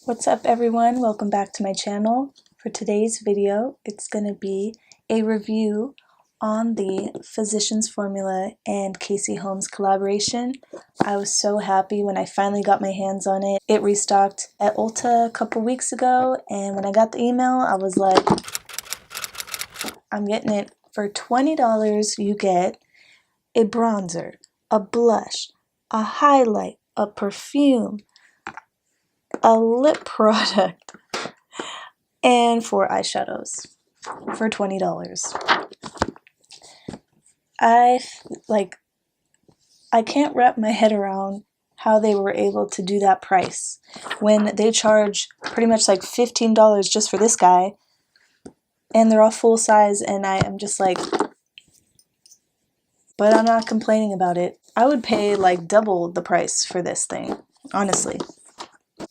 What's up everyone? Welcome back to my channel. For today's video, it's going to be a review on the Physicians Formula and Casey Holmes collaboration. I was so happy when I finally got my hands on it. It restocked at Ulta a couple weeks ago, and when I got the email, I was like, I'm getting it. For $20, you get a bronzer, a blush, a highlight, a perfume, a lip product, and 4 eyeshadows for $20. I can't wrap my head around how they were able to do that price when they charge pretty much like $15 just for this guy, and they're all full size, and I am just like, but I'm not complaining about it. I would pay like double the price for this thing, honestly.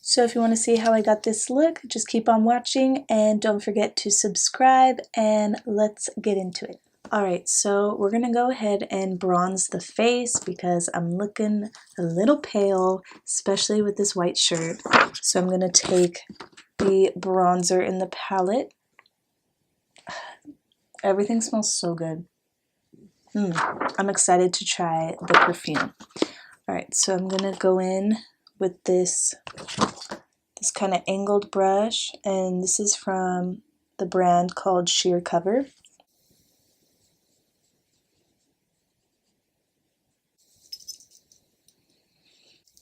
So if you want to see how I got this look, just keep on watching and don't forget to subscribe, and let's get into it. Alright, so we're going to go ahead and bronze the face because I'm looking a little pale, especially with this white shirt. So I'm going to take the bronzer in the palette. Everything smells so good. I'm excited to try the perfume. Alright, so I'm going to go in with this kind of angled brush, and this is from the brand called Sheer Cover.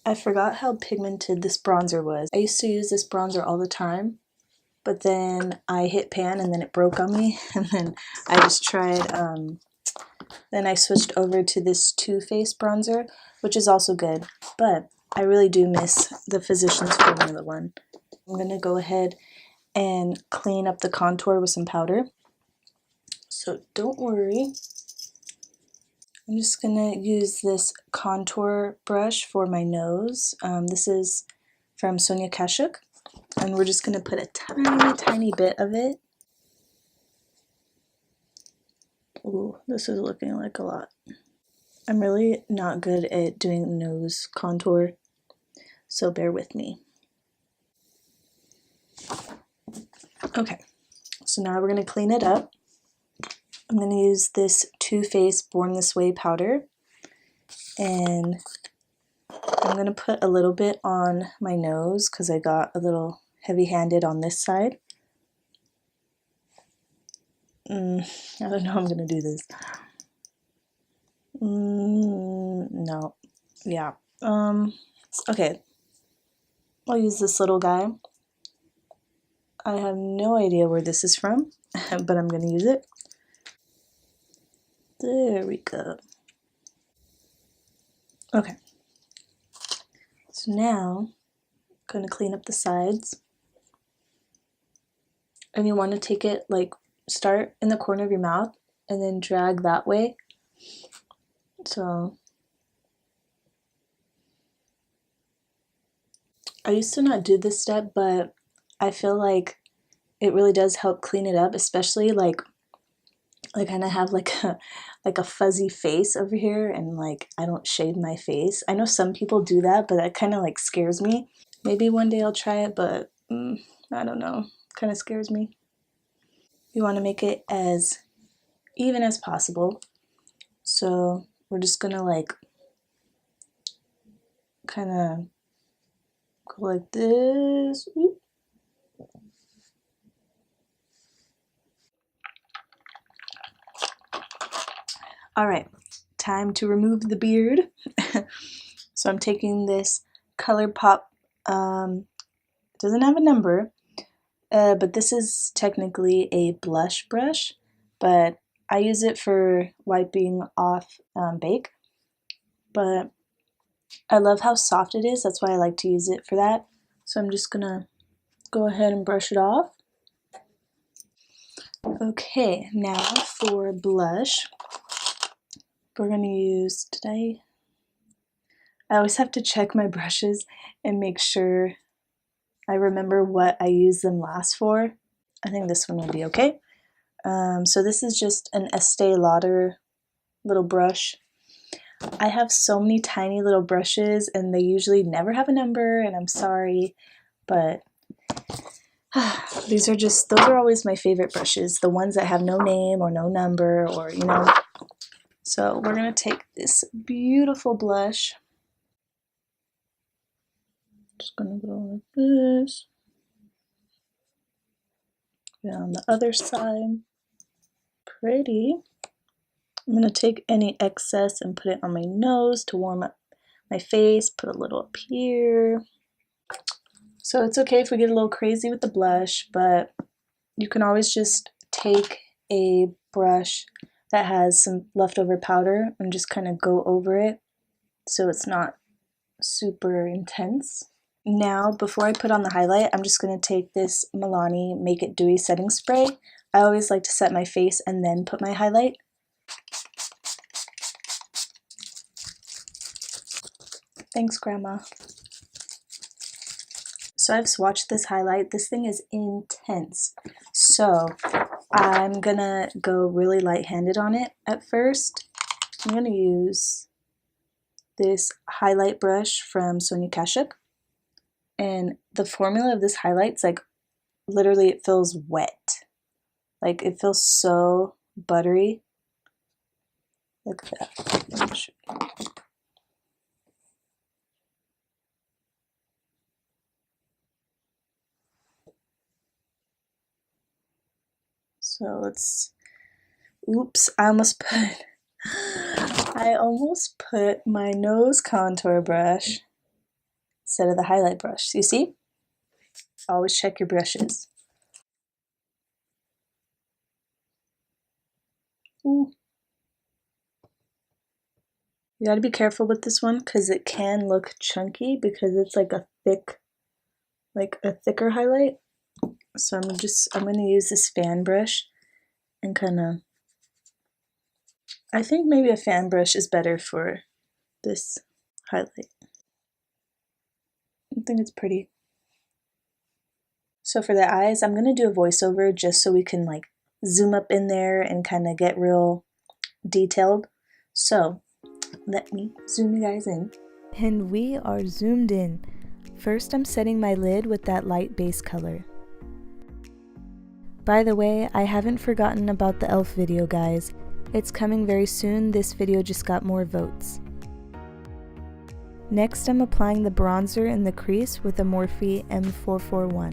I forgot how pigmented this bronzer was. I used to use this bronzer all the time, but then I hit pan and then it broke on me, and then I just tried, then I switched over to this Too Faced bronzer, which is also good, but I really do miss the Physicians Formula one. I'm going to go ahead and clean up the contour with some powder, so don't worry. I'm just going to use this contour brush for my nose. This is from Sonia Kashuk, and we're just going to put a tiny bit of it. Ooh, this is looking like a lot. I'm really not good at doing nose contour, so bear with me. Okay, so now we're going to clean it up. I'm going to use this Too Faced Born This Way powder, and I'm going to put a little bit on my nose because I got a little heavy-handed on this side. I don't know how I'm going to do this. No. Yeah. Okay. I'll use this little guy. I have no idea where this is from, but I'm going to use it. There we go. Okay. So now, I'm going to clean up the sides. And you want to take it, like, start in the corner of your mouth and then drag that way. So I used to not do this step, but I feel like it really does help clean it up, especially like I kind of have like a fuzzy face over here, and like I don't shave my face. I know some people do that, but that kind of like scares me. Maybe one day I'll try it, but I don't know. Kind of scares me. You want to make it as even as possible. So we're just gonna like kind of go like this. Oop. All right, time to remove the beard. So I'm taking this ColourPop, it doesn't have a number, but this is technically a blush brush, but I use it for wiping off bake. But I love how soft it is, that's why I like to use it for that. So I'm just gonna go ahead and brush it off. Okay, now for blush, we're gonna use, I always have to check my brushes and make sure I remember what I used them last for. I think this one will be okay. So this is just an Estee Lauder little brush. I have so many tiny little brushes and they usually never have a number, and I'm sorry, but Those are always my favorite brushes, the ones that have no name or no number or, you know. So we're going to take this beautiful blush. Just going to go like this. And on the other side. Pretty. I'm going to take any excess and put it on my nose to warm up my face, put a little up here. So it's okay if we get a little crazy with the blush, but you can always just take a brush that has some leftover powder and just kind of go over it so it's not super intense. Now, before I put on the highlight, I'm just going to take this Milani Make It Dewy setting spray. I always like to set my face and then put my highlight. Thanks, Grandma. So I've swatched this highlight. This thing is intense. So I'm gonna go really light-handed on it at first. I'm gonna use this highlight brush from Sonia Kashuk. And the formula of this highlight's like, literally it feels wet. Like it feels so buttery. Look at that. Let me show you. So let's, oops, I almost put my nose contour brush instead of the highlight brush. You see? Always check your brushes. Ooh. You gotta be careful with this one because it can look chunky because it's like a thicker highlight. So I'm gonna use this fan brush and kind of, I think maybe a fan brush is better for this highlight. I think it's pretty. So for the eyes, I'm gonna do a voiceover just so we can like zoom up in there and kind of get real detailed. So let me zoom you guys in. And we are zoomed in. First, I'm setting my lid with that light base color. By the way, I haven't forgotten about the e.l.f. video, guys. It's coming very soon. This video just got more votes. Next, I'm applying the bronzer in the crease with a Morphe M441.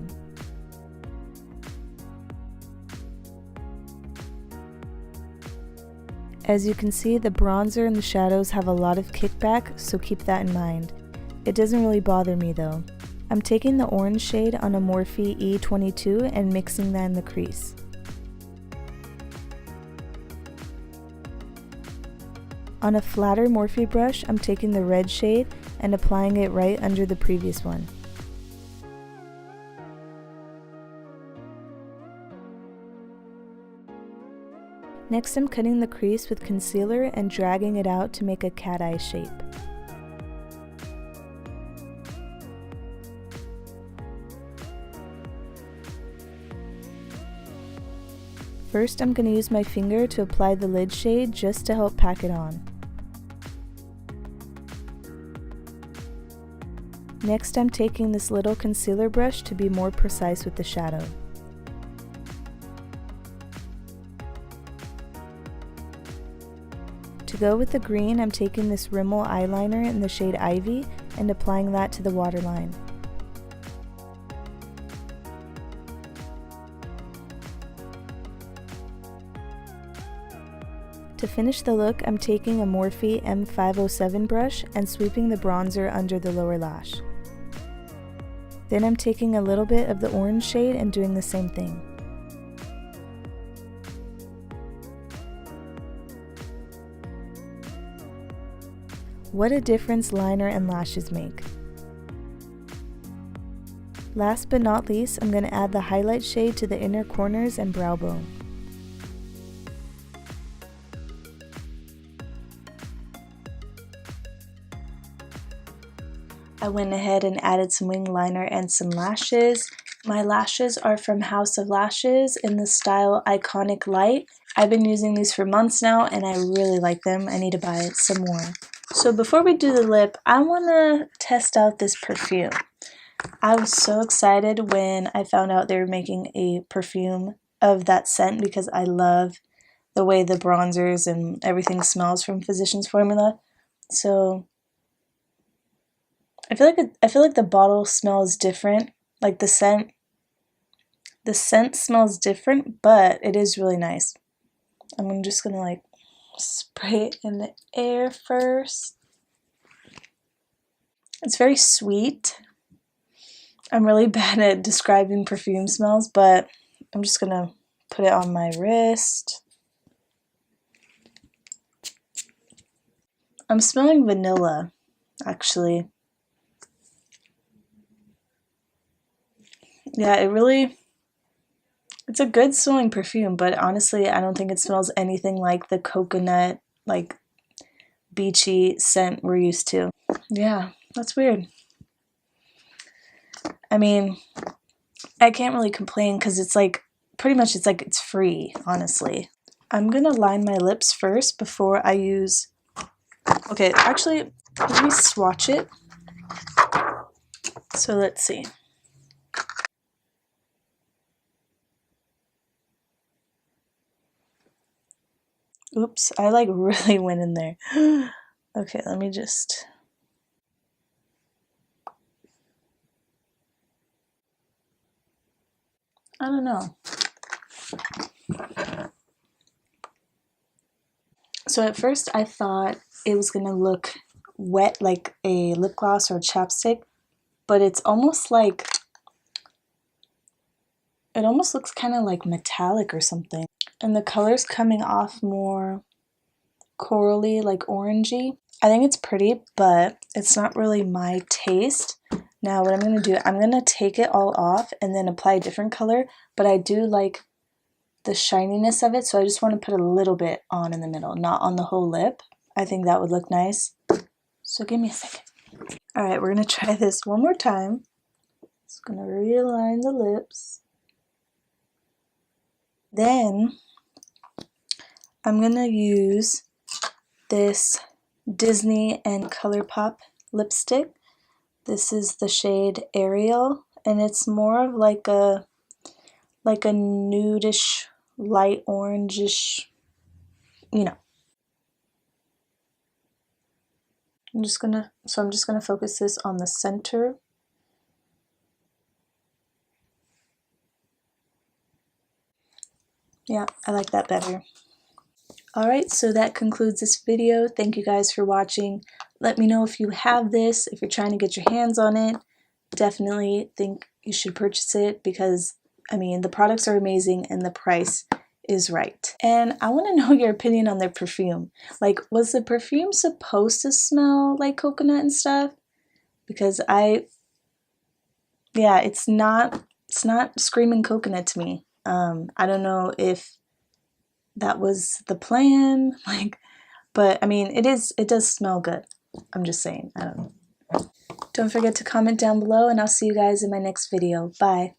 As you can see, the bronzer and the shadows have a lot of kickback, so keep that in mind. It doesn't really bother me though. I'm taking the orange shade on a Morphe E22 and mixing that in the crease. On a flatter Morphe brush, I'm taking the red shade and applying it right under the previous one. Next, I'm cutting the crease with concealer and dragging it out to make a cat eye shape. First, I'm going to use my finger to apply the lid shade just to help pack it on. Next, I'm taking this little concealer brush to be more precise with the shadow. To go with the green, I'm taking this Rimmel eyeliner in the shade Ivy and applying that to the waterline. To finish the look, I'm taking a Morphe M507 brush and sweeping the bronzer under the lower lash. Then I'm taking a little bit of the orange shade and doing the same thing. What a difference liner and lashes make. Last but not least, I'm going to add the highlight shade to the inner corners and brow bone. I went ahead and added some wing liner and some lashes. My lashes are from House of Lashes in the style Iconic Light. I've been using these for months now and I really like them. I need to buy some more. So before we do the lip, I want to test out this perfume. I was so excited when I found out they were making a perfume of that scent because I love the way the bronzers and everything smells from Physicians Formula. So I feel like the bottle smells different. Like the scent smells different, but it is really nice. I'm just gonna like spray it in the air first. It's very sweet. I'm really bad at describing perfume smells, but I'm just gonna put it on my wrist. I'm smelling vanilla, actually. Yeah, it's a good smelling perfume, but honestly, I don't think it smells anything like the coconut, like beachy scent we're used to. Yeah, that's weird. I mean, I can't really complain because it's like, pretty much it's free, honestly. I'm gonna line my lips first before I use, okay, actually, let me swatch it. So let's see. Oops, I like really went in there. Okay, let me just, I don't know. So at first I thought it was gonna look wet like a lip gloss or chapstick, but it's almost like, it almost looks kind of like metallic or something. And the color's coming off more corally, like orangey. I think it's pretty, but it's not really my taste. Now what I'm gonna do, I'm gonna take it all off and then apply a different color, but I do like the shininess of it, so I just want to put a little bit on in the middle, not on the whole lip. I think that would look nice. So give me a second. Alright, we're gonna try this one more time. Just gonna realign the lips. Then I'm gonna use this Disney and ColourPop lipstick. This is the shade Ariel, and it's more of like a nudish, light orangish, you know. I'm just gonna focus this on the center. Yeah, I like that better. Alright, so that concludes this video. Thank you guys for watching. Let me know if you have this, if you're trying to get your hands on it. Definitely think you should purchase it because, I mean, the products are amazing and the price is right. And I want to know your opinion on their perfume. Like, was the perfume supposed to smell like coconut and stuff? Because yeah, it's not screaming coconut to me. I don't know if that was the plan, like, but I mean, it does smell good. I'm just saying, I don't know. Don't forget to comment down below and I'll see you guys in my next video. Bye.